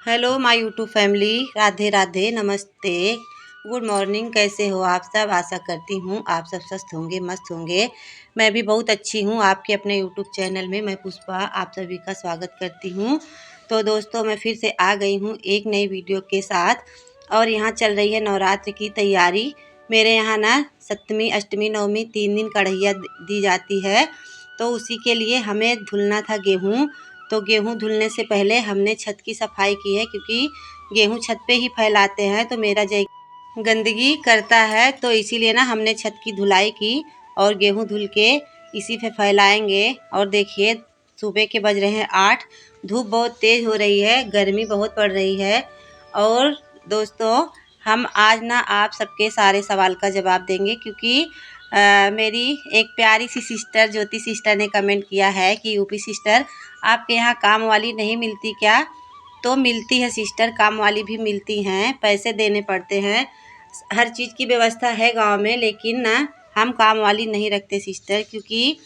Hello my YouTube family, Radhe Radhe, नमस्ते, good morning. कैसे हो आप सब? आशा करती हूँ आप सब स्वस्थ होंगे, मस्त होंगे। मैं भी बहुत अच्छी हूँ। आपके अपने यूट्यूब चैनल में मैं पुष्पा आप सभी का स्वागत करती हूँ। तो दोस्तों, मैं फिर से आ गई हूँ एक नई वीडियो के साथ। और यहाँ चल रही है नवरात्र की तैयारी। मेरे यहाँ ना सप्तमी, अष्टमी, नवमी 3 दिन कढ़ैया दी जाती है। तो उसी के लिए हमें धुलना था गेहूँ। तो गेहूँ धुलने से पहले हमने छत की सफाई की है, क्योंकि गेहूँ छत पे ही फैलाते हैं तो मेरा जय गंदगी करता है। तो इसीलिए ना हमने छत की धुलाई की और गेहूँ धुल के इसी पे फैलाएंगे। और देखिए, सुबह के बज रहे हैं 8। धूप बहुत तेज़ हो रही है, गर्मी बहुत पड़ रही है। और दोस्तों, हम आज ना आप सबके सारे सवाल का जवाब देंगे, क्योंकि मेरी एक प्यारी सी सिस्टर ज्योति सिस्टर ने कमेंट किया है कि यूपी सिस्टर, आपके यहाँ काम वाली नहीं मिलती क्या? तो मिलती है सिस्टर, काम वाली भी मिलती हैं, पैसे देने पड़ते हैं। हर चीज़ की व्यवस्था है गांव में, लेकिन ना हम काम वाली नहीं रखते सिस्टर, क्योंकि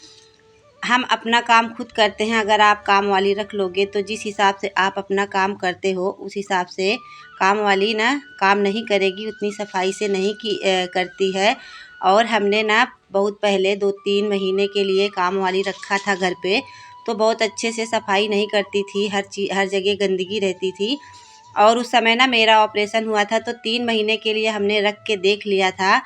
हम अपना काम खुद करते हैं। अगर आप काम वाली रख लोगे तो जिस हिसाब से आप अपना काम करते हो उस हिसाब से काम वाली ना काम नहीं करेगी, उतनी सफाई से नहीं करती है। और हमने ना बहुत पहले 2-3 महीने के लिए काम वाली रखा था घर पे। तो बहुत अच्छे से सफाई नहीं करती थी, हर जगह गंदगी रहती थी। और उस समय ना मेरा ऑपरेशन हुआ था, तो 3 महीने के लिए हमने रख के देख लिया था।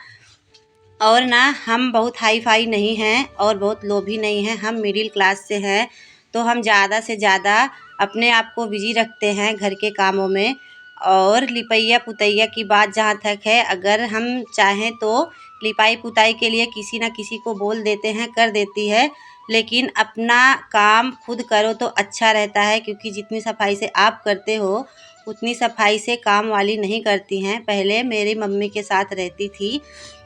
और ना हम बहुत हाई फाई नहीं हैं और बहुत लो भी नहीं हैं, हम मिडिल क्लास से हैं। तो हम ज़्यादा से ज़्यादा अपने आप को बिजी रखते हैं घर के कामों में। और लिपैया पुतैया की बात जहाँ तक है, अगर हम चाहें तो लिपाई पुताई के लिए किसी ना किसी को बोल देते हैं, कर देती है। लेकिन अपना काम खुद करो तो अच्छा रहता है, क्योंकि जितनी सफाई से आप करते हो उतनी सफाई से काम वाली नहीं करती हैं। पहले मेरी मम्मी के साथ रहती थी,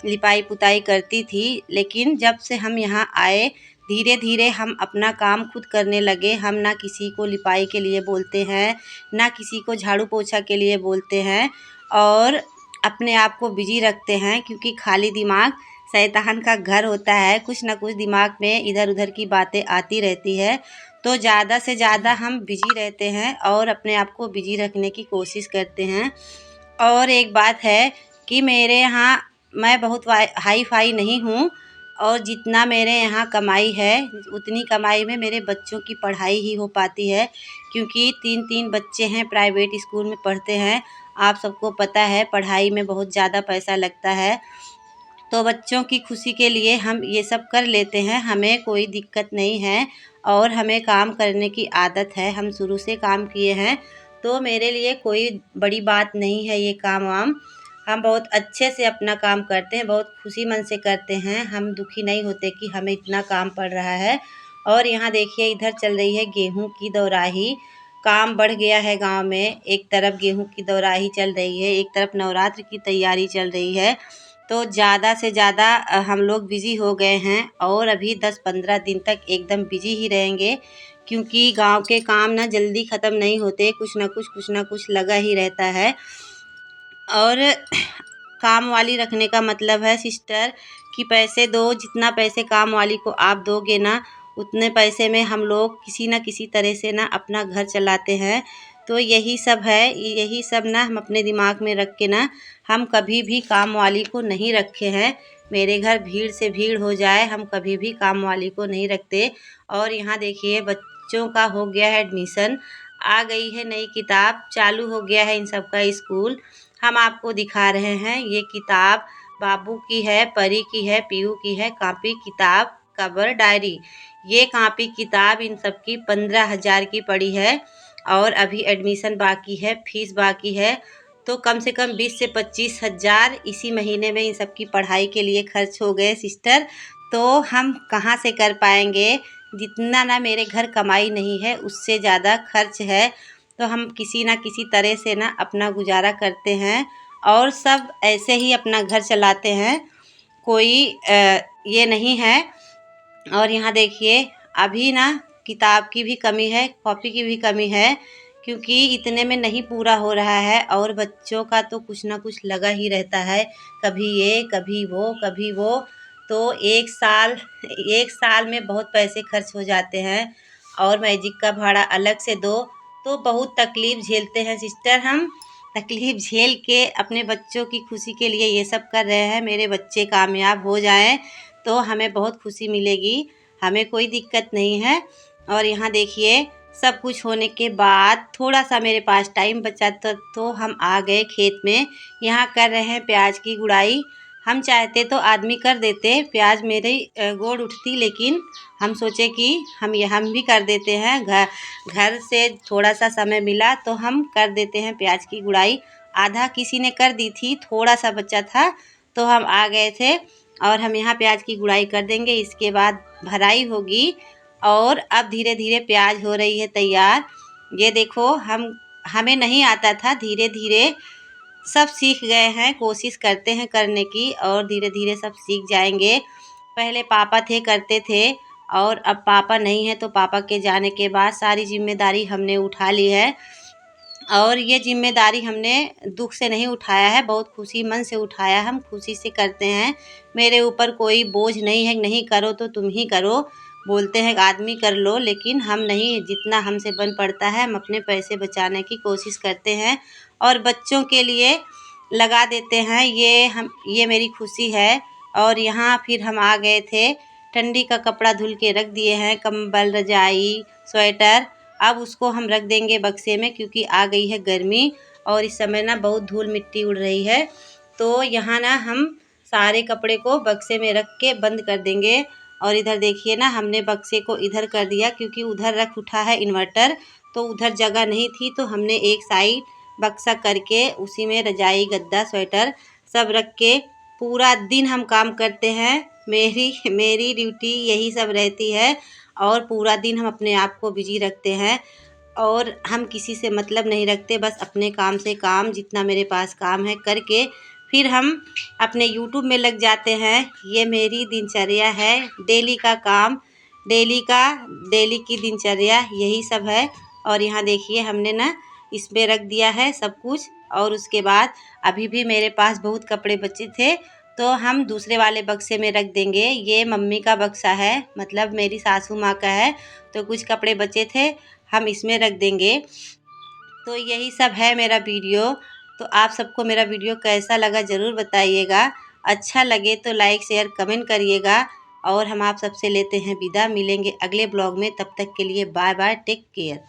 लिपाई पुताई करती थी, लेकिन जब से हम यहाँ आए धीरे धीरे हम अपना काम खुद करने लगे। हम ना किसी को लिपाई के लिए बोलते हैं, ना किसी को झाड़ू पोछा के लिए बोलते हैं, और अपने आप को बिजी रखते हैं, क्योंकि खाली दिमाग शैतान का घर होता है। कुछ ना कुछ दिमाग में इधर उधर की बातें आती रहती है। तो ज़्यादा से ज़्यादा हम बिजी रहते हैं और अपने आप को बिजी रखने की कोशिश करते हैं। और एक बात है कि मेरे यहाँ मैं बहुत हाई फाई नहीं हूँ, और जितना मेरे यहाँ कमाई है उतनी कमाई में मेरे बच्चों की पढ़ाई ही हो पाती है, क्योंकि 3-3 बच्चे हैं, प्राइवेट स्कूल में पढ़ते हैं। आप सबको पता है पढ़ाई में बहुत ज़्यादा पैसा लगता है। तो बच्चों की खुशी के लिए हम ये सब कर लेते हैं, हमें कोई दिक्कत नहीं है। और हमें काम करने की आदत है, हम शुरू से काम किए हैं। तो मेरे लिए कोई बड़ी बात नहीं है ये काम वाम। हम बहुत अच्छे से अपना काम करते हैं, बहुत खुशी मन से करते हैं। हम दुखी नहीं होते कि हमें इतना काम पड़ रहा है। और यहाँ देखिए, इधर चल रही है गेहूं की दौराही। काम बढ़ गया है गांव में। एक तरफ गेहूं की दौराही चल रही है, एक तरफ नवरात्र की तैयारी चल रही है। तो ज़्यादा से ज़्यादा हम लोग बिज़ी हो गए हैं, और अभी 10-15 दिन तक एकदम बिज़ी ही रहेंगे, क्योंकि गांव के काम ना जल्दी ख़त्म नहीं होते, कुछ ना कुछ लगा ही रहता है। और काम वाली रखने का मतलब है सिस्टर कि पैसे दो, जितना पैसे काम वाली को आप दोगे ना उतने पैसे में हम लोग किसी न किसी तरह से ना अपना घर चलाते हैं। तो यही सब है, यही सब ना हम अपने दिमाग में रख के ना हम कभी भी काम वाली को नहीं रखे हैं। मेरे घर भीड़ से भीड़ हो जाए, हम कभी भी काम वाली को नहीं रखते। और यहाँ देखिए, बच्चों का हो गया है एडमिशन, आ गई है नई किताब, चालू हो गया है इन सब का स्कूल। हम आपको दिखा रहे हैं, ये किताब बाबू की है, परी की है, पीयू की है, कॉपी किताब कवर डायरी। ये कॉपी किताब इन सब की 15,000 की पड़ी है। और अभी एडमिशन बाकी है, फीस बाकी है। तो कम से कम 20 से 25,000 इसी महीने में इन सब की पढ़ाई के लिए खर्च हो गए सिस्टर। तो हम कहाँ से कर पाएंगे? जितना ना मेरे घर कमाई नहीं है उससे ज़्यादा खर्च है। तो हम किसी ना किसी तरह से ना अपना गुजारा करते हैं, और सब ऐसे ही अपना घर चलाते हैं। कोई ये नहीं है। और यहाँ देखिए, अभी ना किताब की भी कमी है, कॉपी की भी कमी है, क्योंकि इतने में नहीं पूरा हो रहा है। और बच्चों का तो कुछ ना कुछ लगा ही रहता है, कभी ये कभी वो कभी वो। तो एक साल में बहुत पैसे खर्च हो जाते हैं। और मैजिक का भाड़ा अलग से दो, तो बहुत तकलीफ़ झेलते हैं सिस्टर हम। तकलीफ़ झेल के अपने बच्चों की खुशी के लिए ये सब कर रहे हैं। मेरे बच्चे कामयाब हो जाएँ तो हमें बहुत खुशी मिलेगी, हमें कोई दिक्कत नहीं है। और यहाँ देखिए सब कुछ होने के बाद थोड़ा सा मेरे पास टाइम बचा तो हम आ गए खेत में। यहाँ कर रहे हैं प्याज की गुड़ाई। हम चाहते तो आदमी कर देते, प्याज मेरी गोड़ उठती, लेकिन हम सोचे कि हम भी कर देते हैं। घर से थोड़ा सा समय मिला तो हम कर देते हैं प्याज की गुड़ाई। आधा किसी ने कर दी थी, थोड़ा सा बचा था तो हम आ गए थे और हम यहाँ प्याज की गुड़ाई कर देंगे। इसके बाद भराई होगी और अब धीरे धीरे प्याज हो रही है तैयार। ये देखो हमें नहीं आता था, धीरे धीरे सब सीख गए हैं, कोशिश करते हैं करने की और धीरे धीरे सब सीख जाएंगे। पहले पापा थे करते थे और अब पापा नहीं है तो पापा के जाने के बाद सारी जिम्मेदारी हमने उठा ली है। और ये जिम्मेदारी हमने दुख से नहीं उठाया है, बहुत खुशी मन से उठाया, हम खुशी से करते हैं। मेरे ऊपर कोई बोझ नहीं है, नहीं करो तो तुम ही करो, बोलते हैं आदमी कर लो, लेकिन हम नहीं, जितना हमसे बन पड़ता है हम अपने पैसे बचाने की कोशिश करते हैं और बच्चों के लिए लगा देते हैं। ये मेरी खुशी है। और यहाँ फिर हम आ गए थे, ठंडी का कपड़ा धुल के रख दिए हैं, कंबल, रजाई, स्वेटर। अब उसको हम रख देंगे बक्से में क्योंकि आ गई है गर्मी और इस समय ना बहुत धूल मिट्टी उड़ रही है। तो यहाँ ना हम सारे कपड़े को बक्से में रख के बंद कर देंगे। और इधर देखिए ना हमने बक्से को इधर कर दिया क्योंकि उधर रख उठा है इन्वर्टर, तो उधर जगह नहीं थी तो हमने एक साइड बक्सा करके उसी में रजाई, गद्दा, स्वेटर सब रख के पूरा दिन हम काम करते हैं। मेरी ड्यूटी यही सब रहती है और पूरा दिन हम अपने आप को बिजी रखते हैं और हम किसी से मतलब नहीं रखते, बस अपने काम से काम, जितना मेरे पास काम है करके फिर हम अपने यूट्यूब में लग जाते हैं। ये मेरी दिनचर्या है, डेली का काम, डेली की दिनचर्या यही सब है। और यहाँ देखिए हमने ना इसमें रख दिया है सब कुछ। और उसके बाद अभी भी मेरे पास बहुत कपड़े बचे थे तो हम दूसरे वाले बक्से में रख देंगे। ये मम्मी का बक्सा है, मतलब मेरी सासू माँ का है, तो कुछ कपड़े बचे थे हम इसमें रख देंगे। तो यही सब है मेरा वीडियो। तो आप सबको मेरा वीडियो कैसा लगा ज़रूर बताइएगा। अच्छा लगे तो लाइक, शेयर, कमेंट करिएगा। और हम आप सबसे लेते हैं विदा, मिलेंगे अगले ब्लॉग में। तब तक के लिए बाय बाय, टेक केयर।